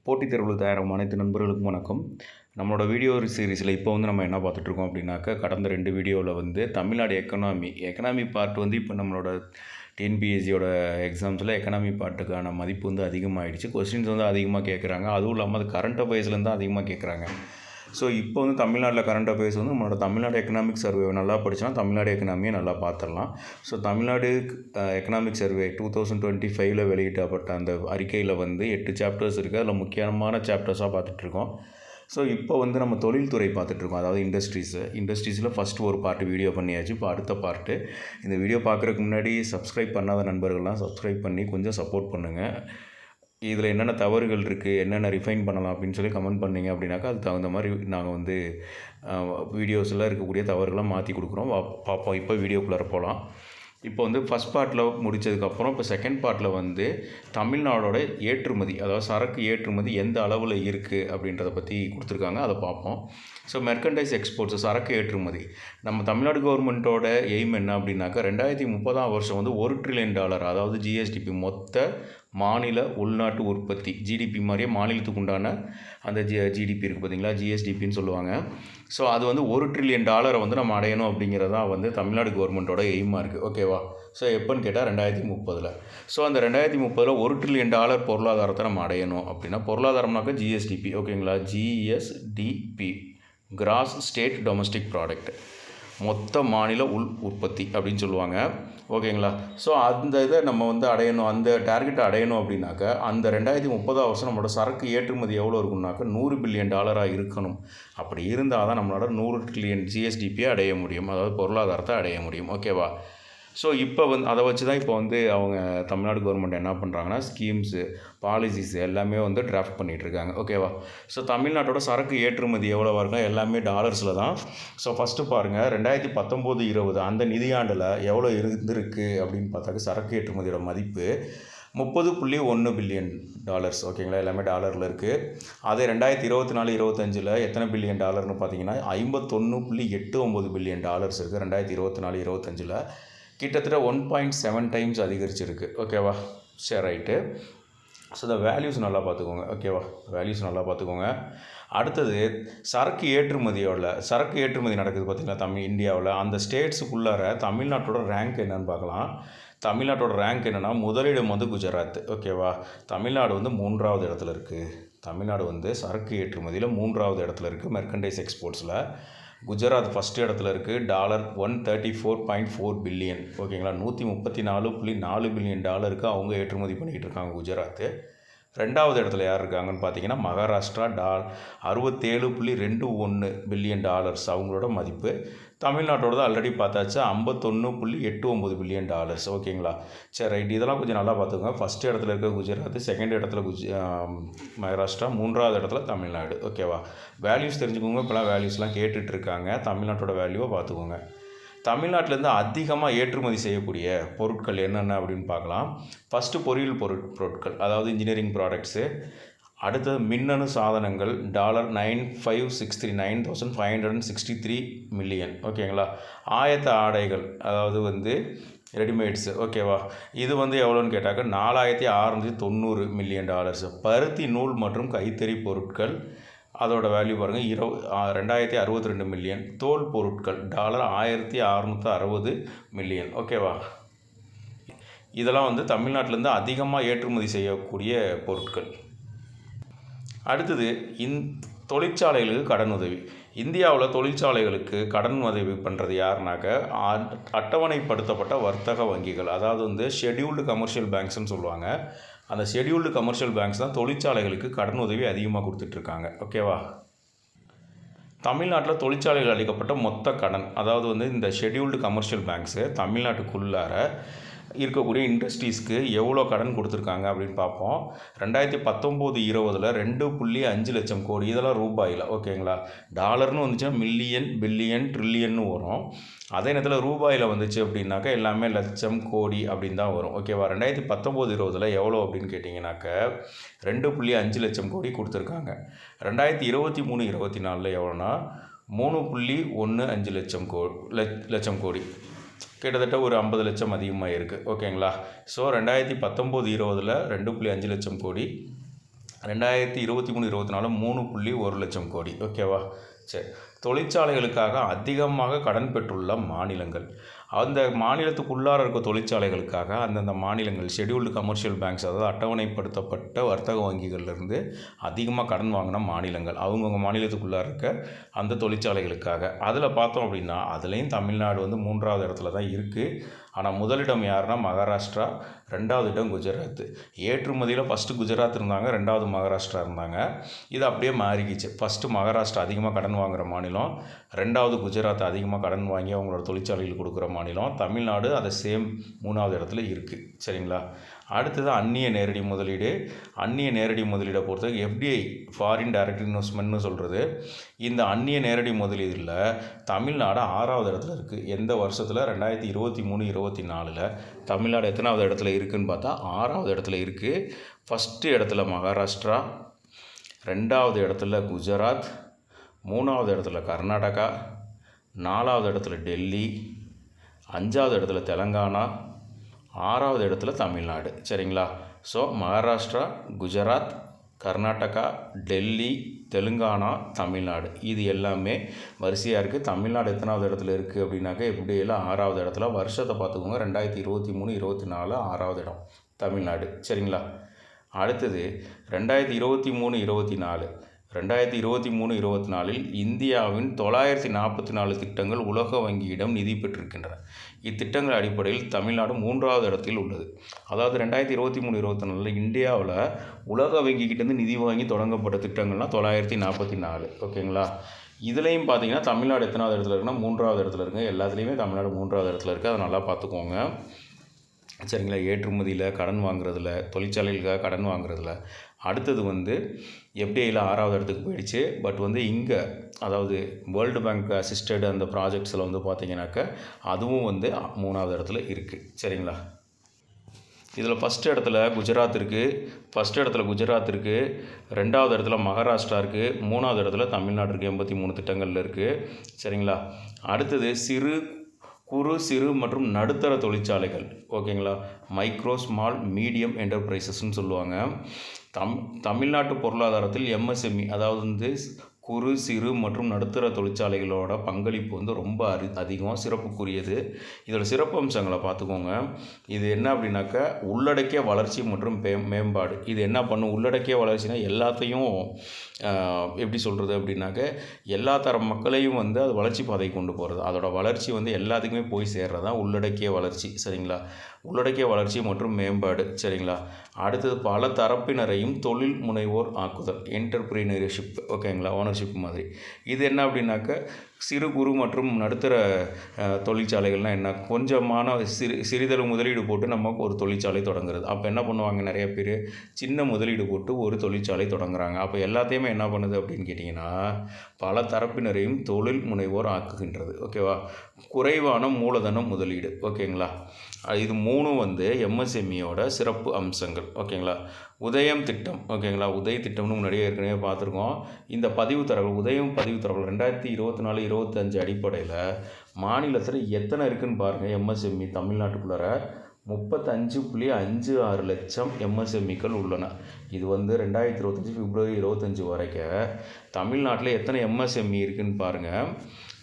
போட்டித் தேர்வுகளுக்கு தயாராகும் அனைத்து நண்பர்களுக்கும் வணக்கம். நம்மளோட வீடியோ சீரிஸில் இப்போ நம்ம என்ன பார்த்துட்ருக்கோம் அப்படின்னாக்கா, கடந்த 2 வீடியோவில் தமிழ்நாடு எக்கனாமி பார்ட் இப்போ நம்மளோட டிஎன்பிஎஸ்சியோட எக்ஸாம்ஸில் எக்கனாமி பார்ட்டுக்கான மதிப்பு அதிகமாகிடுச்சு. கொஸ்டின்ஸ் அதிகமாக கேட்குறாங்க. அதுவும் இல்லாமல் அது கரண்ட் அஃபேர்ஸ்லேருந்து தான் அதிகமாக கேட்குறாங்க. ஸோ இப்போ தமிழ்நாட்டில் கரண்ட் அஃபேர்ஸ் நம்மளோட தமிழ்நாடு எக்கனாமிக் சர்வே நல்லா படித்தோன்னா தமிழ்நாடு எக்கனாமியை நல்லா பார்த்துடலாம். ஸோ தமிழ்நாடு எக்கனாமிக் சர்வே 2025 வெளியிட்டப்பட்ட அந்த அறிக்கையில் 8 சாப்டர்ஸ் இருக்குது. அதில் முக்கியமான சாப்டர்ஸாக பார்த்துட்ருக்கோம். ஸோ இப்போ நம்ம தொழில்துறை பார்த்துட்ருக்கோம், அதாவது இண்டஸ்ட்ரீஸில் ஃபஸ்ட்டு ஒரு பார்ட்டு வீடியோ பண்ணியாச்சு. இப்போ அடுத்த பார்ட்டு. இந்த வீடியோ பார்க்குறதுக்கு முன்னாடி சப்ஸ்கிரைப் பண்ணாத நண்பர்கள்லாம் சப்ஸ்கிரைப் பண்ணி கொஞ்சம் சப்போர்ட் பண்ணுங்கள். இதில் என்னென்ன தவறுகள் இருக்குது, என்னென்ன ரிஃபைன் பண்ணலாம் அப்படின்னு சொல்லி கமெண்ட் பண்ணிங்க அப்படின்னாக்கா அதுக்கு தகுந்த மாதிரி நாங்கள் வீடியோஸில் இருக்கக்கூடிய தவறுகளை மாற்றி கொடுக்குறோம். பார்ப்போம். இப்போ வீடியோக்குள்ளே போகலாம். இப்போ ஃபஸ்ட் பார்ட்டில் முடித்ததுக்கப்புறம் இப்போ செகண்ட் பார்ட்டில் தமிழ்நாடோட ஏற்றுமதி, அதாவது சரக்கு ஏற்றுமதி எந்த அளவில் இருக்குது அப்படின்றத பற்றி கொடுத்துருக்காங்க. அதை பார்ப்போம். ஸோ மெர்கன்டைஸ் எக்ஸ்போர்ட்ஸ், சரக்கு ஏற்றுமதி. நம்ம தமிழ்நாடு கவர்மெண்ட்டோட எய்ம் என்ன அப்படின்னாக்கா 2030 வருஷம் $1 ட்ரில்லியன், அதாவது ஜிஎஸ்டிபி, மொத்த மாநில உள்நாட்டு உற்பத்தி, ஜிடிபி மாதிரியே மாநிலத்துக்கு உண்டான அந்த ஜிடிபி இருக்குது பார்த்தீங்களா, ஜிஎஸ்டிபின்னு சொல்லுவாங்க. ஸோ அது $1 ட்ரில்லியன் நம்ம அடையணும் அப்படிங்கிறதான் தமிழ்நாடு கவர்மெண்ட்டோட எய்மாக இருக்குது. ஓகேவா? ஸோ எப்போன்னு கேட்டால் 2030. ஸோ அந்த 2030 $1 ட்ரில்லியன் பொருளாதாரத்தை நம்ம அடையணும் அப்படின்னா, பொருளாதாரம்னாக்கா ஜிஎஸ்டிபி, ஓகேங்களா, GSDP, cross state domestic product, மொத்த மாநில உள் உற்பத்தி அப்படின்னு சொல்லுவாங்க. ஓகேங்களா? ஸோ அந்த இதை நம்ம அடையணும், அந்த டார்கெட்டை அடையணும் அப்படின்னாக்கா அந்த 2030 வருஷம் நம்மளோட சரக்கு ஏற்றுமதி எவ்வளோ இருக்குன்னாக்கா $100 பில்லியன் இருக்கணும். அப்படி இருந்தால் தான் நம்மளோட 100 ட்ரில்லியன் ஜிஎஸ்டிபியை அடைய முடியும், அதாவது பொருளாதாரத்தை அடைய முடியும். ஓகேவா? ஸோ இப்போ அதை வச்சு தான் இப்போ அவங்க தமிழ்நாடு கவர்மெண்ட் என்ன பண்ணுறாங்கன்னா, ஸ்கீம்ஸு, பாலிசிஸ் எல்லாமே டிராஃப்ட் பண்ணிகிட்ருக்காங்க. ஓகேவா? ஸோ தமிழ்நாட்டோட சரக்கு ஏற்றுமதி எவ்வளோவா இருக்கும், எல்லாமே டாலர்ஸில் தான். ஸோ ஃபஸ்ட்டு பாருங்கள், 2019-20 அந்த நிதியாண்டில் எவ்வளோ இருந்திருக்கு அப்படின்னு பார்த்தாக்க சரக்கு ஏற்றுமதியோட மதிப்பு $30.1 பில்லியன். ஓகேங்களா? எல்லாமே டாலரில் இருக்குது. அதே 2024-25 எத்தனை பில்லியன் டாலர்னு பார்த்தீங்கன்னா $51.89 பில்லியன் இருக்குது 2024-25. கிட்டத்தட்ட 1.7 டைம்ஸ் அதிகரிச்சிருக்கு. ஓகேவா? சரி, ரைட்டு. ஸோ இந்த வேல்யூஸ் நல்லா பார்த்துக்கோங்க. ஓகேவா? வேல்யூஸ் நல்லா பார்த்துக்கோங்க. அடுத்தது சரக்கு ஏற்றுமதி நடக்குது பார்த்திங்களா இந்தியாவில். அந்த ஸ்டேட்ஸுக்குள்ளார தமிழ்நாட்டோட ரேங்க் என்னன்னு பார்க்கலாம். தமிழ்நாட்டோட ரேங்க் என்னென்னா, முதலிடம் குஜராத். ஓகேவா? தமிழ்நாடு 3வது இடத்துல இருக்குது. தமிழ்நாடு சரக்கு ஏற்றுமதியில் 3வது இடத்துல இருக்குது மெர்கன்டைஸ் எக்ஸ்போர்ட்ஸில். குஜராத் ஃபஸ்ட் இடத்துல இருக்குது, $134.4 பில்லியன். ஓகேங்களா? $134.4 பில்லியன் அவங்க ஏற்றுமதி பண்ணிக்கிட்டு இருக்காங்க குஜராத்து. 2வது இடத்துல யார் இருக்காங்கன்னு பார்த்தீங்கன்னா மகாராஷ்டிரா, $67.21 பில்லியன் அவங்களோட மதிப்பு. தமிழ்நாட்டோட ஆல்ரெடி பார்த்தாச்சு, $51.89 பில்லியன். ஓகேங்களா? சரி, ரைட். இதெல்லாம் கொஞ்சம் நல்லா பார்த்துக்கோங்க. ஃபஸ்ட் இடத்துல இருக்க குஜராத், செகண்ட் இடத்துல மகாராஷ்டிரா, 3வது இடத்துல தமிழ்நாடு. ஓகேவா? வேல்யூஸ் தெரிஞ்சுக்கோங்க. இப்போலாம் வேல்யூஸ்லாம் கேட்டுட்ருக்காங்க. தமிழ்நாட்டோட வேல்யூவை பார்த்துக்கோங்க. தமிழ்நாட்டிலேருந்து அதிகமாக ஏற்றுமதி செய்யக்கூடிய பொருட்கள் என்னென்ன அப்படின்னு பார்க்கலாம். ஃபஸ்ட்டு பொறியியல் பொருட்கள், அதாவது இன்ஜினியரிங் ப்ராடக்ட்ஸு. அடுத்தது மின்னணு சாதனங்கள், $9,563 மில்லியன். ஓகேங்களா? ஆயத்த ஆடைகள், அதாவது ரெடிமேட்ஸு. ஓகேவா? இது எவ்வளோன்னு கேட்டாக்க $4,690 மில்லியன். பருத்தி நூல் மற்றும் கைத்தறி பொருட்கள், அதோட வேல்யூ பாருங்கள், $2,062 மில்லியன். தோல் பொருட்கள் $1,660 மில்லியன். ஓகேவா? இதெல்லாம் தமிழ்நாட்டிலேருந்து அதிகமாக ஏற்றுமதி செய்யக்கூடிய பொருட்கள். அடுத்தது தொழிற்சாலைகளுக்கு கடனுதவி. இந்தியாவில் தொழிற்சாலைகளுக்கு கடன் உதவி பண்ணுறது யாருனாக்க அட்டவணைப்படுத்தப்பட்ட வர்த்தக வங்கிகள், அதாவது ஷெட்யூல்டு கமர்ஷியல் பேங்க்ஸ்னு சொல்லுவாங்க. அந்த ஷெட்யூல்டு கமர்ஷியல் பேங்க்ஸ் தான் தொழிற்சாலைகளுக்கு கடன் உதவி அதிகமாக கொடுத்துட்ருக்காங்க. ஓகேவா? தமிழ்நாட்டில் தொழிற்சாலைகள் அளிக்கப்பட்ட மொத்த கடன், அதாவது இந்த ஷெட்யூல்டு கமர்ஷியல் பேங்க்ஸு தமிழ்நாட்டுக்குள்ளார இருக்கக்கூடிய இண்டஸ்ட்ரீஸ்க்கு எவ்வளோ கடன் கொடுத்துருக்காங்க அப்படின்னு பார்ப்போம். 2019-20 $2.5 லட்சம் கோடி. இதெல்லாம் ரூபாயில். ஓகேங்களா? டாலர்னு வந்துச்சுன்னா மில்லியன், பில்லியன், ட்ரில்லியன்னு வரும். அதே நேரத்தில் ரூபாயில் வந்துச்சு அப்படின்னாக்கா எல்லாமே லட்சம், கோடி அப்படின்னு தான் வரும். ஓகேவா? 2019-20 எவ்வளோ அப்படின்னு கேட்டிங்கனாக்க $2.5 லட்சம் கோடி கொடுத்துருக்காங்க. 2023-24 எவ்வளோனா $3.15 லட்சம் கோடி. கிட்டத்தட்ட ஒரு 50 லட்சம் அதிகமாக இருக்குது. ஓகேங்களா? ஸோ 2019-20 2.5 லட்சம் கோடி, 2023 24 3.1 லட்சம் கோடி. ஓகேவா? சரி. தொழிற்சாலைகளுக்காக அதிகமாக கடன் பெற்றுள்ள மாநிலங்கள். அந்த மாநிலத்துக்குள்ளார இருக்க தொழிற்சாலைகளுக்காக அந்தந்த மாநிலங்கள் ஷெட்யூல்டு கமர்ஷியல் பேங்க்ஸ், அதாவது அட்டவணைப்படுத்தப்பட்ட வர்த்தக வங்கிகள்லேருந்து அதிகமாக கடன் வாங்கின மாநிலங்கள், அவங்கவுங்க மாநிலத்துக்குள்ளார இருக்க அந்த தொழிற்சாலைகளுக்காக. அதில் பார்த்தோம் அப்படின்னா அதுலேயும் தமிழ்நாடு வந்து 3வது இடத்துல தான் இருக்குது. ஆனால் முதலிடம் யாருன்னா மகாராஷ்டிரா, 2வது இடம் குஜராத். ஏற்றுமதியில் ஃபஸ்ட்டு குஜராத் இருந்தாங்க, 2வது மகாராஷ்டிரா இருந்தாங்க. இது அப்படியே மாறிக்கிச்சு. ஃபஸ்ட்டு மகாராஷ்டிரா அதிகமாக கடன் வாங்குகிற மாநிலம், 2வது குஜராத் அதிகமாக கடன் வாங்கி அவங்களோட தொழிற்சாலைகள் கொடுக்குற மாநிலம். தமிழ்நாடு அதை சேம் 3வது இடத்துல இருக்குது. சரிங்களா? அடுத்தது அந்நிய நேரடி முதலீடு. அந்நிய நேரடி முதலீடை பொறுத்தவரைக்கும் எஃப்டிஐ, ஃபாரின் டைரக்ட் இன்வெஸ்ட்மெண்ட்னு சொல்கிறது. இந்த அந்நிய நேரடி முதலீடில் தமிழ்நாடு 6வது இடத்துல இருக்குது. எந்த வருஷத்தில்? 2023 24 தமிழ்நாடு எத்தனாவது இடத்துல இருக்குதுன்னு பார்த்தா 6வது இடத்துல இருக்குது. ஃபஸ்ட்டு இடத்துல மகாராஷ்டிரா, 2வது இடத்துல குஜராத், 3வது இடத்துல கர்நாடகா, 4வது இடத்துல டெல்லி, 5வது இடத்துல தெலங்கானா, 6வது இடத்துல தமிழ்நாடு. சரிங்களா? ஸோ மகாராஷ்டிரா, குஜராத், கர்நாடகா, டெல்லி, தெலுங்கானா, தமிழ்நாடு, இது எல்லாமே வரிசையாக இருக்குது. தமிழ்நாடு எத்தனாவது இடத்துல இருக்குது அப்படின்னாக்கா எப்படியில் 6வது இடத்துல. வருஷத்தை பார்த்துக்கோங்க, 2023 24 6வது இடம் தமிழ்நாடு. சரிங்களா? அடுத்தது 2023 24 2023 24 இந்தியாவின் 944 திட்டங்கள் உலக வங்கியிடம் நிதி பெற்றிருக்கின்றன. இத்திட்டங்கள் அடிப்படையில் தமிழ்நாடு 3வது இடத்தில் உள்ளது. அதாவது 2023 24 இந்தியாவில் உலக வங்கிக்கிட்டேருந்து நிதி வாங்கி தொடங்கப்பட்ட திட்டங்கள்னால் 944. ஓகேங்களா? இதுலேயும் பார்த்தீங்கன்னா தமிழ்நாடு எத்தனாவது இடத்துல இருக்குன்னா 3வது இடத்துல இருக்குது. எல்லாத்துலேயுமே தமிழ்நாடு 3வது இடத்துல இருக்குது. அதை நல்லா பார்த்துக்கோங்க. சரிங்களா? ஏற்றுமதியில், கடன் வாங்குறதுல, தொழிற்சாலைகளுக்காக கடன் வாங்குறதுல. அடுத்தது வந்து எஃப்டிஐயில் 6வது இடத்துக்கு போயிடுச்சு. பட் வந்து இங்கே அதாவது வேர்ல்டு பேங்க் அசிஸ்டட் அந்த ப்ராஜெக்ட்ஸில் வந்து பார்த்திங்கனாக்கா அதுவும் வந்து 3வது இடத்துல இருக்குது. சரிங்களா? இதில் ஃபஸ்ட்டு இடத்துல குஜராத் இருக்குது, 2வது இடத்துல மகாராஷ்டிரா இருக்குது, 3வது இடத்துல தமிழ்நாடு இருக்குது. 83 திட்டங்களில் இருக்குது. சரிங்களா? அடுத்தது சிறு மற்றும் நடுத்தர தொழிற்சாலைகள். ஓகேங்களா? மைக்ரோ ஸ்மால் மீடியம் என்டர்பிரைசஸ்ன்னு சொல்லுவாங்க. தமிழ்நாட்டு பொருளாதாரத்தில் எம்எஸ்எம்இ, அதாவது வந்து குறு சிறு மற்றும் நடுத்தர தொழிற்சாலைகளோட பங்களிப்பு வந்து ரொம்ப அதிகம், சிறப்புக்குரியது. இதோட சிறப்பு அம்சங்களை பார்த்துக்கோங்க. இது என்ன அப்படின்னாக்கா உள்ளடக்கிய வளர்ச்சி மற்றும் மேம்பாடு. இது என்ன பண்ணும்? உள்ளடக்கிய வளர்ச்சினா எல்லாத்தையும் எப்படி சொல்கிறது அப்படின்னாக்க எல்லா தர மக்களையும் வந்து அது வளர்ச்சி பாதை கொண்டு போகிறது. அதோட வளர்ச்சி வந்து எல்லாத்துக்குமே போய் சேர்றது தான் உள்ளடக்கிய வளர்ச்சி. சரிங்களா? உள்ளடக்கிய வளர்ச்சி மற்றும் மேம்பாடு. சரிங்களா? அடுத்தது பல தரப்பினரையும் தொழில் முனைவோர் ஆக்குதல், என்டர்பிரினர்ஷிப். ஓகேங்களா? ஓனர்ஷிப் மாதிரி. இது என்ன அப்படின்னாக்க சிறு குறு மற்றும் நடுத்தர தொழிற்சாலைகள்னால் என்ன? கொஞ்சமான சிறிதளவு முதலீடு போட்டு நமக்கு ஒரு தொழிற்சாலை தொடங்குறது. அப்போ என்ன பண்ணுவாங்க? நிறைய பேர் சின்ன முதலீடு போட்டு ஒரு தொழிற்சாலை தொடங்குறாங்க. அப்போ எல்லாத்தையுமே என்ன பண்ணுது அப்படின்னு கேட்டிங்கன்னா பல தரப்பினரையும் தொழில் முனைவோர் ஆக்குகின்றது. ஓகேவா? குறைவான மூலதன முதலீடு. ஓகேங்களா? இது 3 வந்து எம்எஸ்எம்இயோட சிறப்பு அம்சங்கள். ஓகேங்களா? உதயம் திட்டம். ஓகேங்களா? உதய திட்டம்னு முன்னாடியே ஏற்கனவே பார்த்துருக்கோம். இந்த பதிவு தரவுகள், உதயம் பதிவு தரவுகள் 2024-25 அடிப்படையில் மாநிலத்தில் எத்தனை இருக்குதுன்னு பாருங்கள். எம்எஸ்எம்இ தமிழ்நாட்டுக்குள்ளார 35.56 லட்சம் எம்எஸ்எம்இக்கள் உள்ளன. இது வந்து 2025 பிப்ரவரி 25 வரைக்கும் தமிழ்நாட்டில் எத்தனை எம்எஸ்எம்இ இருக்குதுன்னு பாருங்கள்.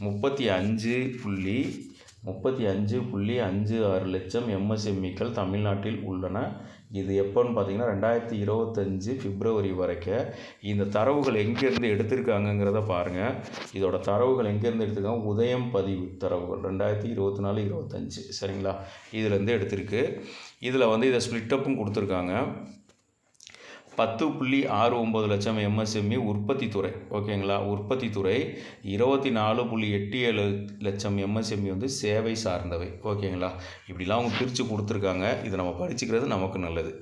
35.56 லட்சம் எம்எஸ்எம்இக்கள் தமிழ்நாட்டில் உள்ளன. இது எப்போன்னு பார்த்தீங்கன்னா 2025 பிப்ரவரி வரைக்கும். இந்த தரவுகள் எங்கேருந்து எடுத்திருக்காங்கங்கிறத பாருங்கள். இதோட தரவுகள் எங்கேருந்து எடுத்திருக்காங்க? உதயம் பதிவு தரவுகள் 2024-25. சரிங்களா? இதிலேருந்து எடுத்திருக்கு. இதில் வந்து இதை ஸ்ப்ளிட்டப்பும் கொடுத்துருக்காங்க. 10.69 லட்சம் எம்எஸ்எம்இ உற்பத்தி துறை. ஓகேங்களா? உற்பத்தி துறை. 24.87 லட்சம் எம்எஸ்எம்இ வந்து சேவை சார்ந்தவை. ஓகேங்களா? இப்படிலாம் அவங்க பிரித்து கொடுத்துருக்காங்க. இதை நம்ம படிச்சுக்கிறது நமக்கு நல்லது.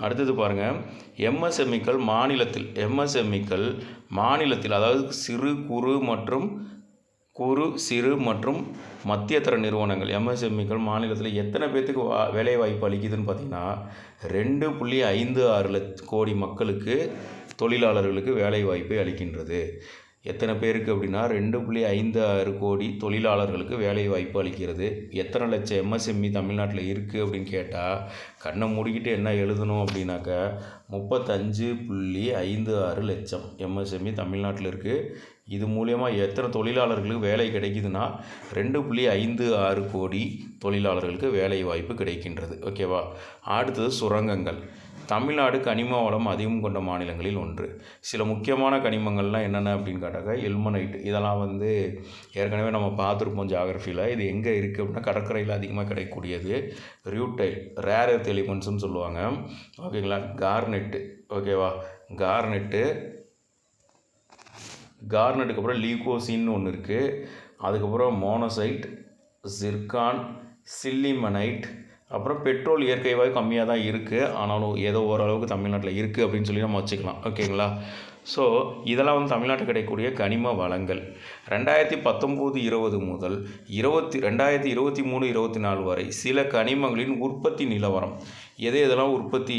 அடுத்தது பாருங்கள். எம்எஸ்எம்இக்கள் மாநிலத்தில் அதாவது குறு சிறு மற்றும் மத்தியதர நிறுவனங்கள் எம்எஸ்எம்இக்கள் மாநிலத்தில் எத்தனை பேர்த்துக்கு வேலை வாய்ப்பு அளிக்குதுன்னு பார்த்தீங்கன்னா 2.56 கோடி மக்களுக்கு, தொழிலாளர்களுக்கு வேலை வாய்ப்பை அளிக்கின்றது. எத்தனை பேருக்கு அப்படின்னா 2.56 கோடி தொழிலாளர்களுக்கு வேலை வாய்ப்பு அளிக்கிறது. எத்தனை லட்சம் எம்எஸ்எம்இ தமிழ்நாட்டில் இருக்குது அப்படின்னு கேட்டால் கண்ணை மூடிக்கிட்டு என்ன எழுதணும் அப்படின்னாக்கா 35.56 லட்சம் எம்எஸ்எம்இ தமிழ்நாட்டில் இருக்குது. இது மூலயமா எத்தனை தொழிலாளர்களுக்கு வேலை கிடைக்குதுன்னா 2.56 கோடி தொழிலாளர்களுக்கு வேலை வாய்ப்பு கிடைக்கின்றது. ஓகேவா? அடுத்தது சுரங்கங்கள். தமிழ்நாடு கனிம வளம் அதிகம் கொண்ட மாநிலங்களில் ஒன்று. சில முக்கியமான கனிமங்கள்லாம் என்னென்ன அப்படின்னு கேட்டாக்கா எல்மனைட். இதெல்லாம் ஏற்கனவே நம்ம பார்த்துருப்போம் ஜியாகிரஃபியில். இது எங்கே இருக்குது அப்படின்னா கடற்கரையில் அதிகமாக கிடைக்கக்கூடியது. ரியூட்டைல் ரேர் எர்த் எலிமெண்ட்ஸ்னு சொல்லுவாங்க. ஓகேங்களா? கார்னெட்டு. ஓகேவா? கார்னெட்டுக்கு அப்புறம் லீகோசின்னு ஒன்று இருக்குது. அதுக்கப்புறம் மோனோசைட், ஜிர்கான், சில்லிமனைட், அப்புறம் பெட்ரோல் இயற்கை வாயு கம்மியாக தான் இருக்குது. ஆனாலும் ஏதோ ஓரளவுக்கு தமிழ்நாட்டில் இருக்குது அப்படின்னு சொல்லி நம்ம வச்சுக்கலாம். ஓகேங்களா? ஸோ இதெல்லாம் தமிழ்நாட்டில் கிடைக்கக்கூடிய கனிம வளங்கள். 2019-20 முதல் 2023-24 வரை சில கனிமங்களின் உற்பத்தி நிலவரம். எதெல்லாம் உற்பத்தி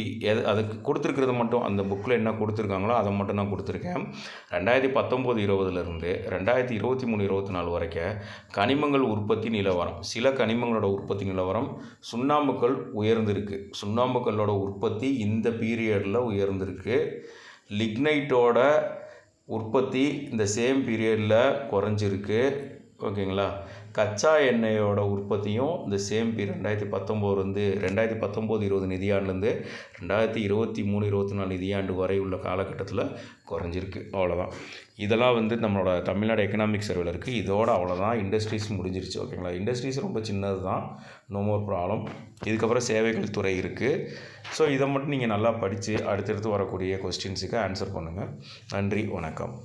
அதுக்கு கொடுத்துருக்கிறது மட்டும் அந்த புக்கில் என்ன கொடுத்துருக்காங்களோ அதை மட்டும் நான் கொடுத்துருக்கேன். 2019-20லேருந்து 2023-24 வரைக்கும் கனிமங்கள் உற்பத்தி நிலவரம். சில கனிமங்களோட உற்பத்தி நிலவரம். சுண்ணாம்புக்கல் உயர்ந்திருக்கு. சுண்ணாம்புக்கல்லோட உற்பத்தி இந்த பீரியடில் உயர்ந்திருக்கு. லிக்னைட்டோட உற்பத்தி இந்த சேம் பீரியடில் குறைஞ்சிருக்கு. ஓகேங்களா? கச்சா எண்ணெயோட உற்பத்தியும் இந்த சேம் பீரியட் 2019-20 நிதியாண்டுலேருந்து 2023-24 நிதியாண்டு வரை உள்ள காலகட்டத்தில் குறைஞ்சிருக்கு. அவ்வளோதான். இதெல்லாம் நம்மளோட தமிழ்நாடு எக்கனாமிக் சர்வேல இருக்குது. இதோட அவ்வளோதான். இண்டஸ்ட்ரீஸ் முடிஞ்சிருச்சு. ஓகேங்களா? இண்டஸ்ட்ரீஸ் ரொம்ப சின்னது தான். No more problem. இதுக்கப்புறம் சேவைகள் துறை இருக்குது. ஸோ இதை மட்டும் நீங்கள் நல்லா படித்து அடுத்தடுத்து வரக்கூடிய கொஸ்டின்ஸுக்கு ஆன்சர் பண்ணுங்கள். நன்றி, வணக்கம்.